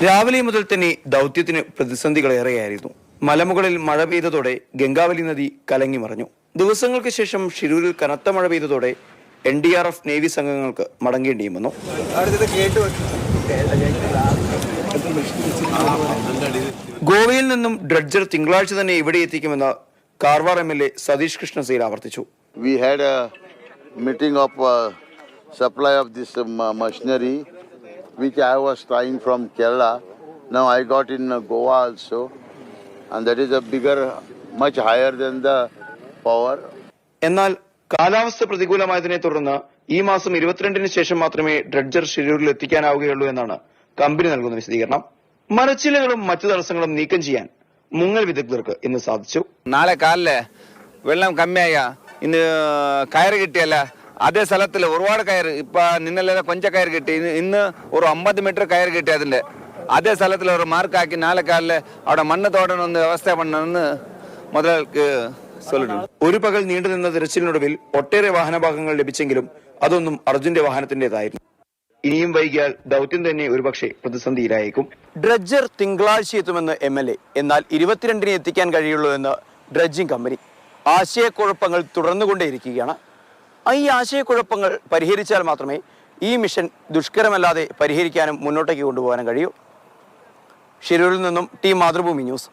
രാവിലെ മുതൽ തന്നെ ദൗത്യത്തിന് പ്രതിസന്ധികളേറെയായിരുന്നു. മലമുകളിൽ മഴ പെയ്തതോടെ ഗംഗാവലി നദി കലങ്ങി മറിഞ്ഞു. ദിവസങ്ങൾക്ക് ശേഷം ഷിരൂരിൽ കനത്ത മഴ പെയ്തതോടെ NDRF നേവി സംഘങ്ങൾക്ക് മടങ്ങേണ്ടിയും വന്നു. ഗോവയിൽ നിന്നും ഡ്രഡ്ജർ തിങ്കളാഴ്ച തന്നെ ഇവിടെ എത്തിക്കുമെന്ന് കാർവാർ MLA സതീഷ് കൃഷ്ണസേന ആവർത്തിച്ചു. We had a meeting of supply of this machinery, which I was trying from Kerala. Now I got in Goa also, and that is a bigger, much higher than the power. എന്നാൽ കാലാവസ്ഥ പ്രതികൂലമായതിനെ തുടർന്ന് ഈ മാസം 22-ന് ശേഷം മാത്രമേ dredger ഷിരൂരിൽ എത്തിക്കാനാവുകയുള്ളൂ എന്നാണ് company നൽകുന്ന വിശദീകരണം. മരച്ചില്ലകളും മറ്റു തടസ്സങ്ങളും നീക്കം ചെയ്യാൻ മുങ്ങൽ വിദഗ്ധർക്ക് ഇന്ന് സാധിച്ചു. നാളെ കാലില് വെള്ളം കമ്മിയായ ഇന്ന് കയറ് കിട്ടിയല്ല അതേ സ്ഥലത്തിൽ ഒരുപാട് കയറ് ഇപ്പൊ നിന്നല്ല കൊഞ്ച കയറ് കിട്ടി ഇന്ന് ഒരു 50 മീറ്റർ കയറ് കിട്ടി അതിന്റെ അതേ സ്ഥലത്തിൽ ഒരു മാർക്കാക്കി നാളെ കാലില് അവിടെ മണ്ണ് തോടണമെന്ന് വ്യവസ്ഥ പണ്ണെന്ന് മുതലാൾക്ക് சொல்லிட்டு ഒരു പകൽ നീണ്ടുനിന്ന തിരച്ചിലിനൊടുവിൽ ഒട്ടേറെ വാഹനഭാഗങ്ങൾ ലഭിച്ചെങ്കിലും അതൊന്നും അർജുന്റെ വാഹനത്തിന്റേതായിരുന്നു. ഇനിയും വൈകിയാൽ ദൗത്യം തന്നെ ഒരുപക്ഷെ പ്രതിസന്ധിയിലായേക്കും. ഡ്രഡ്ജർ തിങ്കളാഴ്ച എത്തുമെന്ന് MLA, എന്നാൽ 22-ന് എത്തിക്കാൻ കഴിയുള്ളൂ എന്ന് ഡ്രഡ്ജിംഗ് കമ്പനി. ആശയക്കുഴപ്പങ്ങൾ തുടർന്നുകൊണ്ടേയിരിക്കുകയാണ്. ഈ ആശയക്കുഴപ്പങ്ങൾ പരിഹരിച്ചാൽ മാത്രമേ ഈ മിഷൻ ദുഷ്കരമല്ലാതെ പരിഹരിക്കാനും മുന്നോട്ടേക്ക് കൊണ്ടുപോകാനും കഴിയൂ. ഷിരൂരിൽ നിന്നും ടീം മാതൃഭൂമി ന്യൂസ്.